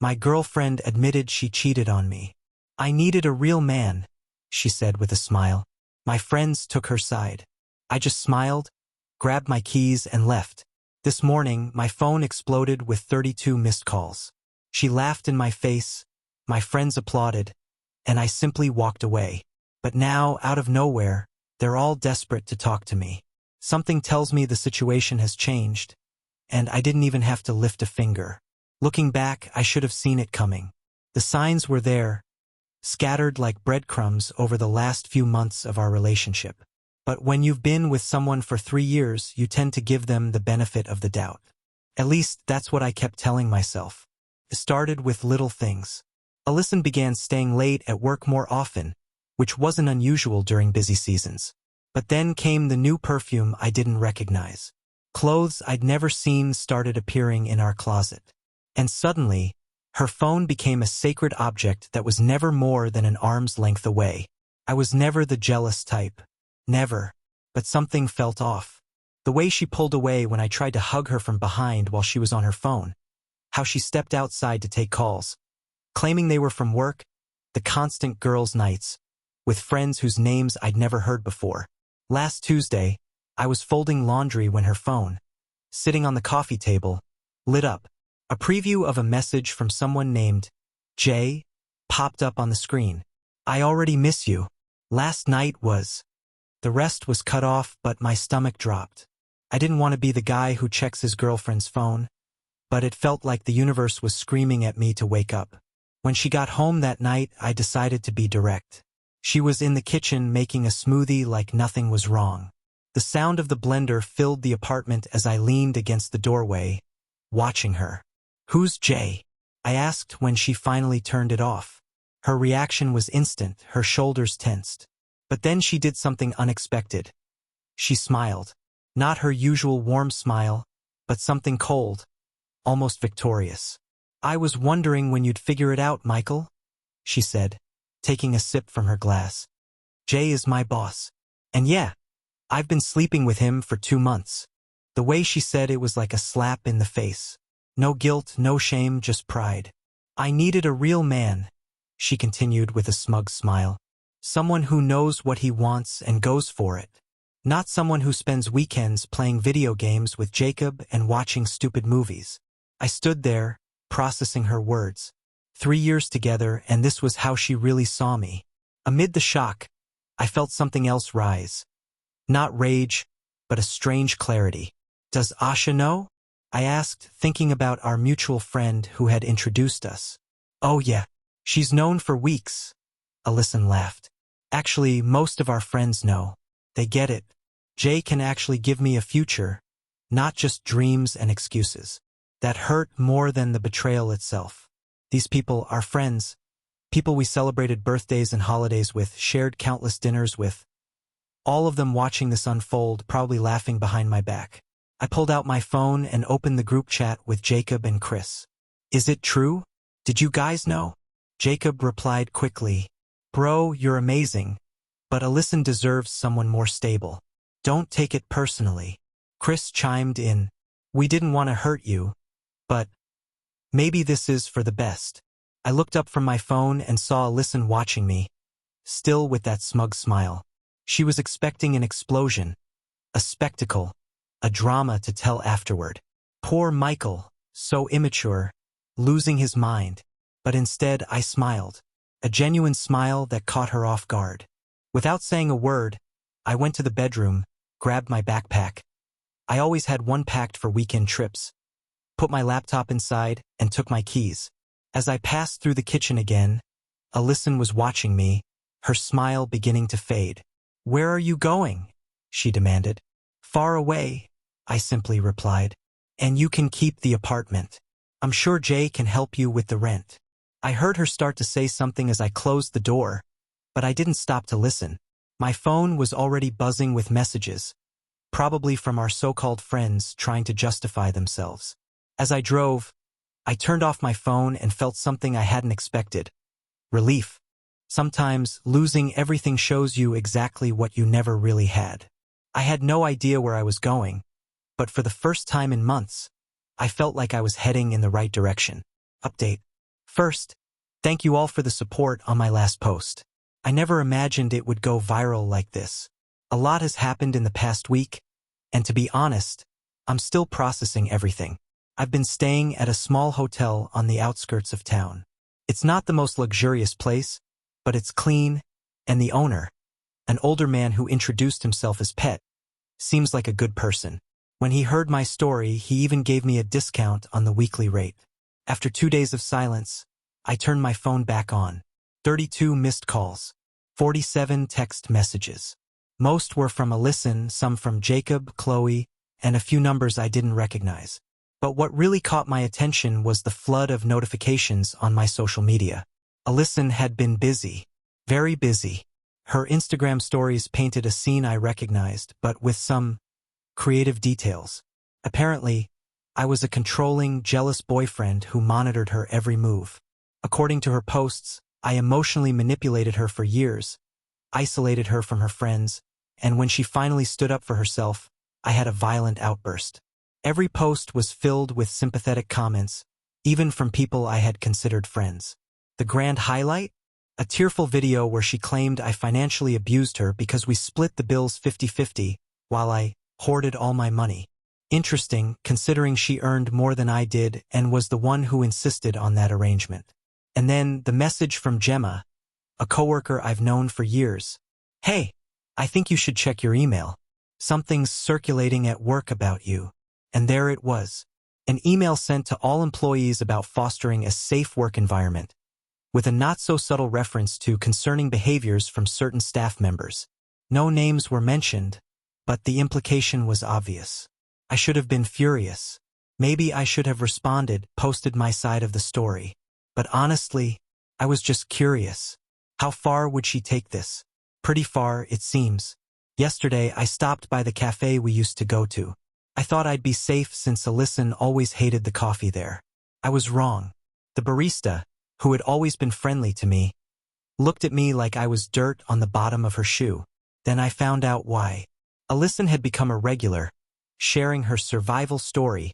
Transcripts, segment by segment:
My girlfriend admitted she cheated on me. I needed a real man, she said with a smile. My friends took her side. I just smiled, grabbed my keys and left. This morning, my phone exploded with 32 missed calls. She laughed in my face, my friends applauded, and I simply walked away. But now, out of nowhere, they're all desperate to talk to me. Something tells me the situation has changed, and I didn't even have to lift a finger. Looking back, I should have seen it coming. The signs were there, scattered like breadcrumbs over the last few months of our relationship. But when you've been with someone for 3 years, you tend to give them the benefit of the doubt. At least, that's what I kept telling myself. It started with little things. Alyson began staying late at work more often, which wasn't unusual during busy seasons. But then came the new perfume I didn't recognize. Clothes I'd never seen started appearing in our closet. And suddenly, her phone became a sacred object that was never more than an arm's length away. I was never the jealous type. Never. But something felt off. The way she pulled away when I tried to hug her from behind while she was on her phone. How she stepped outside to take calls, claiming they were from work, the constant girls' nights, with friends whose names I'd never heard before. Last Tuesday, I was folding laundry when her phone, sitting on the coffee table, lit up. A preview of a message from someone named Jay popped up on the screen. I already miss you. Last night was... The rest was cut off, but my stomach dropped. I didn't want to be the guy who checks his girlfriend's phone, but it felt like the universe was screaming at me to wake up. When she got home that night, I decided to be direct. She was in the kitchen making a smoothie like nothing was wrong. The sound of the blender filled the apartment as I leaned against the doorway, watching her. "Who's Jay?" I asked when she finally turned it off. Her reaction was instant, her shoulders tensed. But then she did something unexpected. She smiled. Not her usual warm smile, but something cold, almost victorious. "I was wondering when you'd figure it out, Michael," she said, taking a sip from her glass. "Jay is my boss. And yeah, I've been sleeping with him for 2 months." The way she said it was like a slap in the face. No guilt, no shame, just pride. "I needed a real man," she continued with a smug smile. "Someone who knows what he wants and goes for it. Not someone who spends weekends playing video games with Jacob and watching stupid movies." I stood there, processing her words. 3 years together, and this was how she really saw me. Amid the shock, I felt something else rise. Not rage, but a strange clarity. "Does Asha know?" I asked, thinking about our mutual friend who had introduced us. "Oh yeah, she's known for weeks." Alyson laughed. "Actually, most of our friends know. They get it. Jay can actually give me a future, not just dreams and excuses." That hurt more than the betrayal itself. These people are friends, people we celebrated birthdays and holidays with, shared countless dinners with. All of them watching this unfold, probably laughing behind my back. I pulled out my phone and opened the group chat with Jacob and Chris. "Is it true? Did you guys know?" Jacob replied quickly, "Bro, you're amazing, but Alyson deserves someone more stable. Don't take it personally." Chris chimed in, "We didn't want to hurt you, but maybe this is for the best." I looked up from my phone and saw Alyson watching me, still with that smug smile. She was expecting an explosion, a spectacle, a drama to tell afterward. Poor Michael, so immature, losing his mind. But instead I smiled, a genuine smile that caught her off guard. Without saying a word, I went to the bedroom, grabbed my backpack. I always had one packed for weekend trips. Put my laptop inside, and took my keys. As I passed through the kitchen again, Alyson was watching me, her smile beginning to fade. "Where are you going?" she demanded. "Far away," I simply replied. "And you can keep the apartment. I'm sure Jay can help you with the rent." I heard her start to say something as I closed the door, but I didn't stop to listen. My phone was already buzzing with messages, probably from our so-called friends trying to justify themselves. As I drove, I turned off my phone and felt something I hadn't expected. Relief. Sometimes losing everything shows you exactly what you never really had. I had no idea where I was going, but for the first time in months, I felt like I was heading in the right direction. Update. First, thank you all for the support on my last post. I never imagined it would go viral like this. A lot has happened in the past week, and to be honest, I'm still processing everything. I've been staying at a small hotel on the outskirts of town. It's not the most luxurious place, but it's clean, and the owner, an older man who introduced himself as Pet, seems like a good person. When he heard my story, he even gave me a discount on the weekly rate. After 2 days of silence, I turned my phone back on. 32 missed calls, 47 text messages. Most were from Alyson, some from Jacob, Chloe, and a few numbers I didn't recognize. But what really caught my attention was the flood of notifications on my social media. Alyson had been busy, very busy. Her Instagram stories painted a scene I recognized, but with some creative details. Apparently, I was a controlling, jealous boyfriend who monitored her every move. According to her posts, I emotionally manipulated her for years, isolated her from her friends, and when she finally stood up for herself, I had a violent outburst. Every post was filled with sympathetic comments, even from people I had considered friends. The grand highlight? A tearful video where she claimed I financially abused her because we split the bills 50-50, while I hoarded all my money. Interesting, considering she earned more than I did and was the one who insisted on that arrangement. And then the message from Gemma, a coworker I've known for years. Hey, I think you should check your email. Something's circulating at work about you. And there it was. An email sent to all employees about fostering a safe work environment, with a not-so-subtle reference to concerning behaviors from certain staff members. No names were mentioned, but the implication was obvious. I should have been furious. Maybe I should have responded, posted my side of the story. But honestly, I was just curious. How far would she take this? Pretty far, it seems. Yesterday, I stopped by the cafe we used to go to. I thought I'd be safe since Alyson always hated the coffee there. I was wrong. The barista, who had always been friendly to me, looked at me like I was dirt on the bottom of her shoe. Then I found out why. Alyson had become a regular, sharing her survival story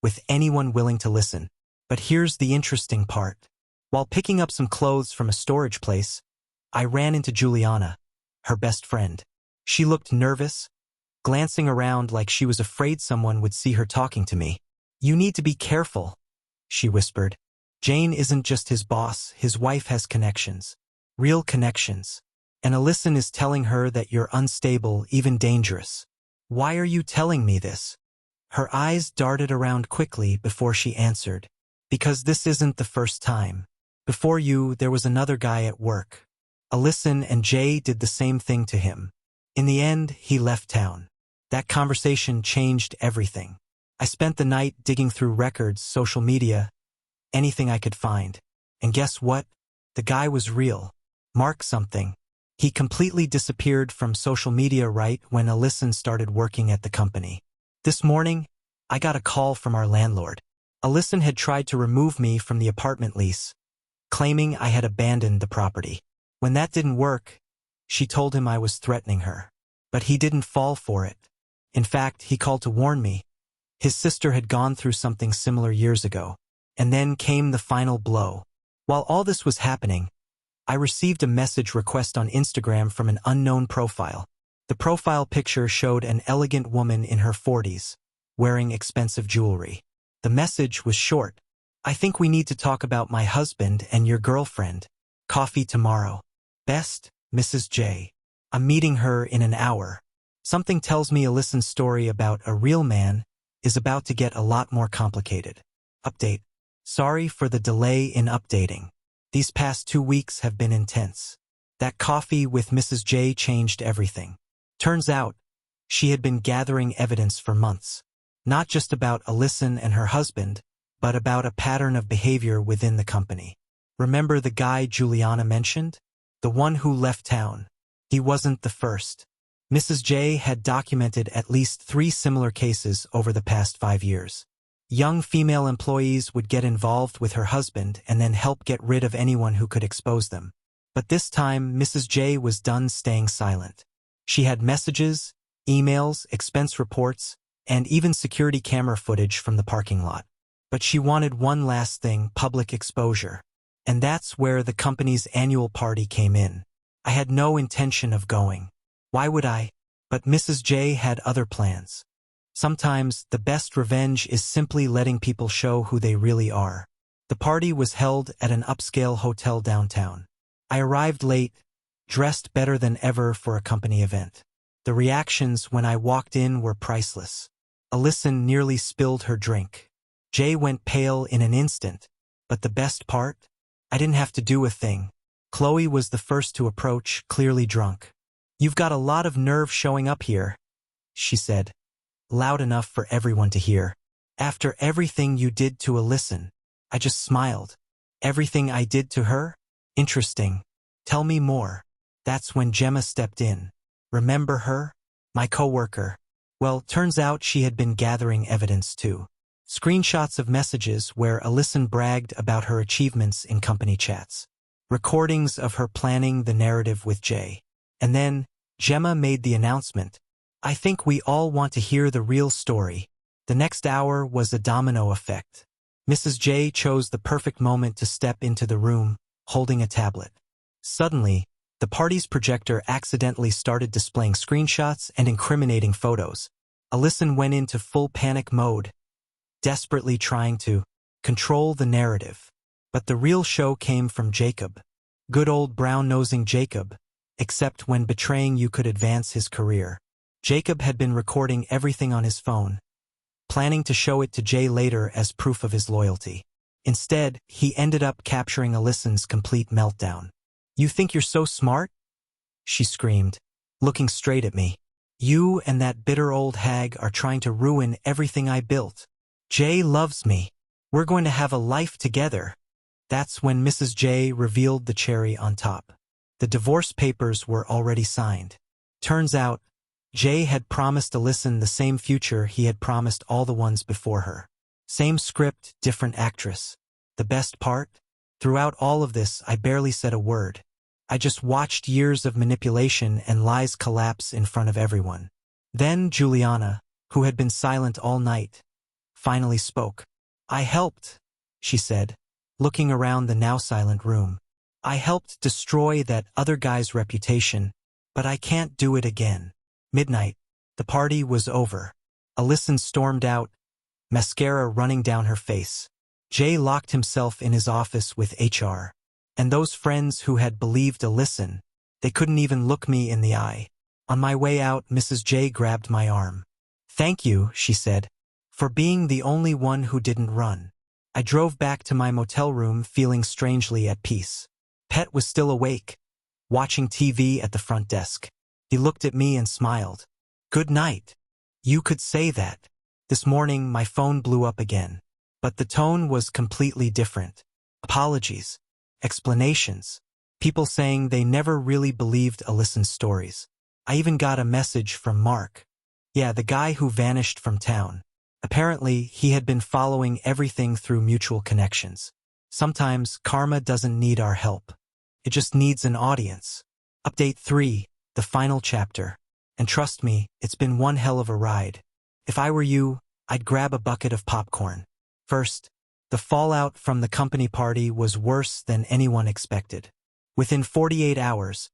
with anyone willing to listen. But here's the interesting part. While picking up some clothes from a storage place, I ran into Juliana, her best friend. She looked nervous, glancing around like she was afraid someone would see her talking to me. "You need to be careful," she whispered. "Jane isn't just his boss, his wife has connections. Real connections. And Alyson is telling her that you're unstable, even dangerous." "Why are you telling me this?" Her eyes darted around quickly before she answered. "Because this isn't the first time. Before you, there was another guy at work. Alyson and Jay did the same thing to him. In the end, he left town. That conversation changed everything. I spent the night digging through records, social media, anything I could find. And guess what? The guy was real. Mark something. He completely disappeared from social media right when Alyson started working at the company. This morning, I got a call from our landlord. Alyson had tried to remove me from the apartment lease, claiming I had abandoned the property. When that didn't work, she told him I was threatening her. But he didn't fall for it. In fact, he called to warn me. His sister had gone through something similar years ago. And then came the final blow. While all this was happening, I received a message request on Instagram from an unknown profile. The profile picture showed an elegant woman in her 40s, wearing expensive jewelry. The message was short. "I think we need to talk about my husband and your girlfriend. Coffee tomorrow. Best, Mrs. J. I'm meeting her in an hour." Something tells me Alyson's story about a real man is about to get a lot more complicated. Update. Sorry for the delay in updating. These past 2 weeks have been intense. That coffee with Mrs. J changed everything. Turns out, she had been gathering evidence for months. Not just about Alyson and her husband, but about a pattern of behavior within the company. Remember the guy Juliana mentioned? The one who left town. He wasn't the first. Mrs. J had documented at least 3 similar cases over the past 5 years. Young female employees would get involved with her husband and then help get rid of anyone who could expose them. But this time, Mrs. J was done staying silent. She had messages, emails, expense reports, and even security camera footage from the parking lot. But she wanted one last thing: public exposure. And that's where the company's annual party came in. I had no intention of going. Why would I? But Mrs. J had other plans. Sometimes the best revenge is simply letting people show who they really are. The party was held at an upscale hotel downtown. I arrived late, dressed better than ever for a company event. The reactions when I walked in were priceless. Alyssa nearly spilled her drink. Jay went pale in an instant, but the best part? I didn't have to do a thing. Chloe was the first to approach, clearly drunk. "You've got a lot of nerve showing up here," she said, loud enough for everyone to hear. "After everything you did to Alyssa." I just smiled. "Everything I did to her? Interesting. Tell me more." That's when Gemma stepped in. "Remember her? My coworker." Well, turns out she had been gathering evidence too. Screenshots of messages where Alyssa bragged about her achievements in company chats. Recordings of her planning the narrative with Jay. And then, Gemma made the announcement. "I think we all want to hear the real story." The next hour was a domino effect. Mrs. J chose the perfect moment to step into the room, holding a tablet. Suddenly, the party's projector accidentally started displaying screenshots and incriminating photos. Alyssa went into full panic mode, desperately trying to control the narrative. But the real show came from Jacob. Good old brown-nosing Jacob, except when betraying you could advance his career. Jacob had been recording everything on his phone, planning to show it to Jay later as proof of his loyalty. Instead, he ended up capturing Alyssa's complete meltdown. "You think you're so smart?" she screamed, looking straight at me. "You and that bitter old hag are trying to ruin everything I built. Jay loves me. We're going to have a life together." That's when Mrs. J revealed the cherry on top. The divorce papers were already signed. Turns out, Jay had promised Alyssa the same future he had promised all the ones before her. Same script, different actress. The best part? Throughout all of this, I barely said a word. I just watched years of manipulation and lies collapse in front of everyone. Then Juliana, who had been silent all night, finally spoke. "I helped," she said, looking around the now silent room. "I helped destroy that other guy's reputation, but I can't do it again." Midnight. The party was over. Alyssa stormed out, mascara running down her face. Jay locked himself in his office with HR. And those friends who had believed Alyssa, they couldn't even look me in the eye. On my way out, Mrs. J grabbed my arm. "Thank you," she said, "for being the only one who didn't run." I drove back to my motel room feeling strangely at peace. Pet was still awake, watching TV at the front desk. He looked at me and smiled. "Good night." You could say that. This morning, my phone blew up again. But the tone was completely different. Apologies. Explanations. People saying they never really believed Alyssa's stories. I even got a message from Mark. Yeah, the guy who vanished from town. Apparently, he had been following everything through mutual connections. Sometimes, karma doesn't need our help. It just needs an audience. Update 3, the final chapter. And trust me, it's been one hell of a ride. If I were you, I'd grab a bucket of popcorn. First, the fallout from the company party was worse than anyone expected. Within 48 hours,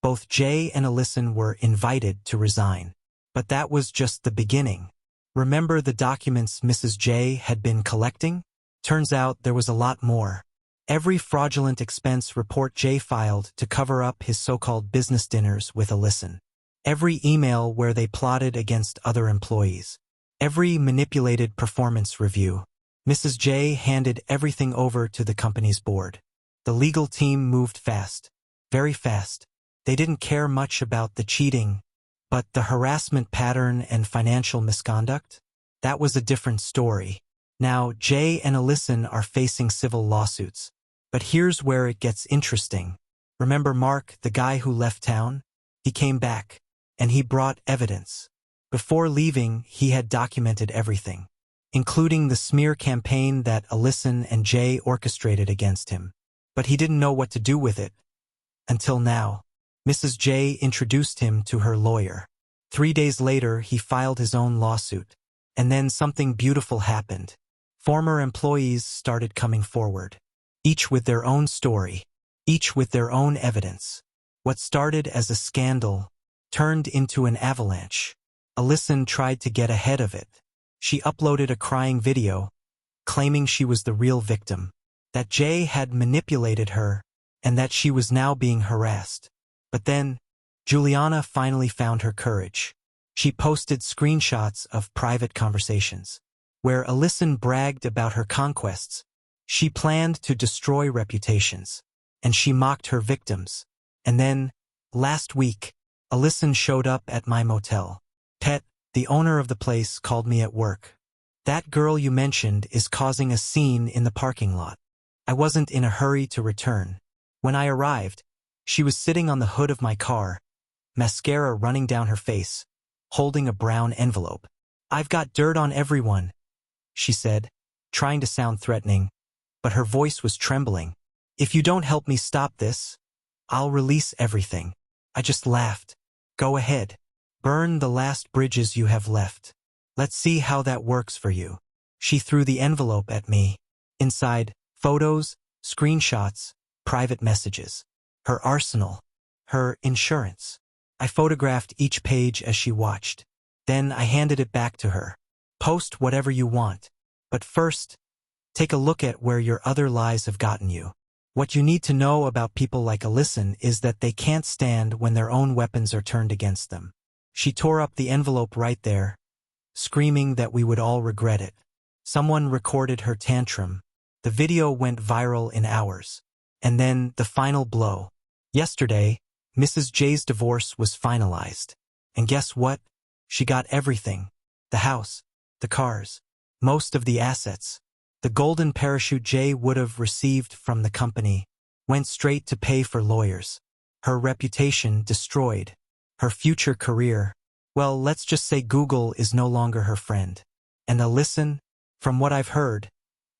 both Jay and Alyssa were invited to resign. But that was just the beginning. Remember the documents Mrs. J had been collecting? Turns out there was a lot more. Every fraudulent expense report Jay filed to cover up his so-called business dinners with Alyssa. Every email where they plotted against other employees. Every manipulated performance review. Mrs. J handed everything over to the company's board. The legal team moved fast. Very fast. They didn't care much about the cheating, but the harassment pattern and financial misconduct? That was a different story. Now, Jay and Alyssa are facing civil lawsuits. But here's where it gets interesting. Remember Mark, the guy who left town? He came back, and he brought evidence. Before leaving, he had documented everything, including the smear campaign that Alyssa and Jay orchestrated against him. But he didn't know what to do with it. Until now. Mrs. J introduced him to her lawyer. 3 days later, he filed his own lawsuit. And then something beautiful happened. Former employees started coming forward. each with their own story, each with their own evidence. What started as a scandal turned into an avalanche. Alyson tried to get ahead of it. She uploaded a crying video, claiming she was the real victim, that Jay had manipulated her, and that she was now being harassed. But then, Juliana finally found her courage. She posted screenshots of private conversations, where Alyson bragged about her conquests. She planned to destroy reputations, and she mocked her victims. And then, last week, Alyson showed up at my motel. Pet, the owner of the place, called me at work. That girl you mentioned is causing a scene in the parking lot. I wasn't in a hurry to return. When I arrived, she was sitting on the hood of my car, mascara running down her face, holding a brown envelope. "I've got dirt on everyone," she said, trying to sound threatening, but her voice was trembling. "If you don't help me stop this, I'll release everything." I just laughed. "Go ahead. Burn the last bridges you have left. Let's see how that works for you." She threw the envelope at me. Inside, photos, screenshots, private messages. Her arsenal. Her insurance. I photographed each page as she watched. Then I handed it back to her. "Post whatever you want. But first, take a look at where your other lies have gotten you. What you need to know about people like Alyson is that they can't stand when their own weapons are turned against them." She tore up the envelope right there, screaming that we would all regret it. Someone recorded her tantrum. The video went viral in hours. And then the final blow. Yesterday, Mrs. J's divorce was finalized. And guess what? She got everything. The house, the cars, most of the assets. The golden parachute Jay would have received from the company went straight to pay for lawyers. Her reputation destroyed. Her future career. Well, let's just say Google is no longer her friend. And Alyson, from what I've heard,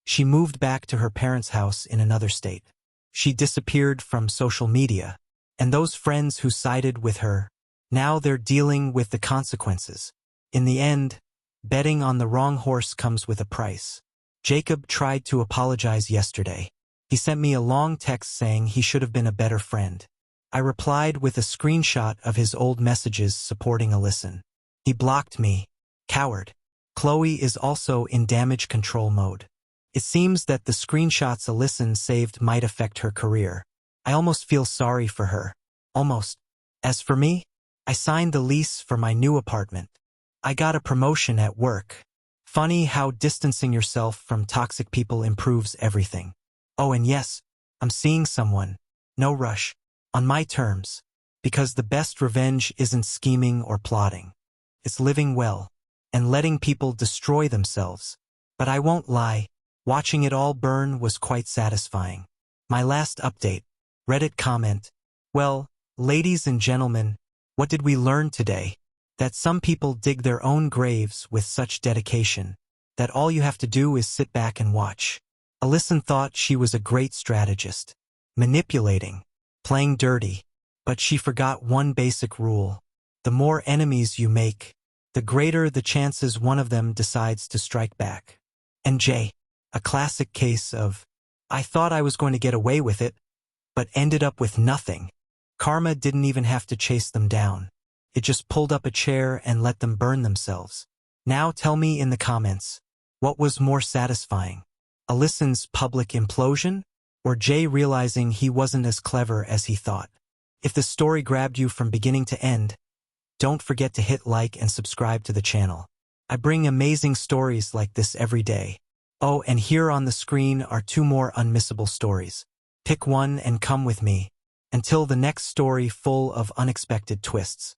she moved back to her parents' house in another state. She disappeared from social media. And those friends who sided with her, now they're dealing with the consequences. In the end, betting on the wrong horse comes with a price. Jacob tried to apologize yesterday. He sent me a long text saying he should have been a better friend. I replied with a screenshot of his old messages supporting Alyson. He blocked me. Coward. Chloe is also in damage control mode. It seems that the screenshots Alyson saved might affect her career. I almost feel sorry for her. Almost. As for me, I signed the lease for my new apartment. I got a promotion at work. Funny how distancing yourself from toxic people improves everything. Oh, and yes, I'm seeing someone. No rush. On my terms. Because the best revenge isn't scheming or plotting. It's living well. And letting people destroy themselves. But I won't lie. Watching it all burn was quite satisfying. My last update. Reddit comment. Well, ladies and gentlemen, what did we learn today? That some people dig their own graves with such dedication, that all you have to do is sit back and watch. Alyson thought she was a great strategist, manipulating, playing dirty, but she forgot one basic rule. The more enemies you make, the greater the chances one of them decides to strike back. And Jay, a classic case of, I thought I was going to get away with it, but ended up with nothing. Karma didn't even have to chase them down. It just pulled up a chair and let them burn themselves. Now tell me in the comments, what was more satisfying? Alyson's public implosion? Or Jay realizing he wasn't as clever as he thought? If the story grabbed you from beginning to end, don't forget to hit like and subscribe to the channel. I bring amazing stories like this every day. Oh, and here on the screen are 2 more unmissable stories. Pick one and come with me. Until the next story full of unexpected twists.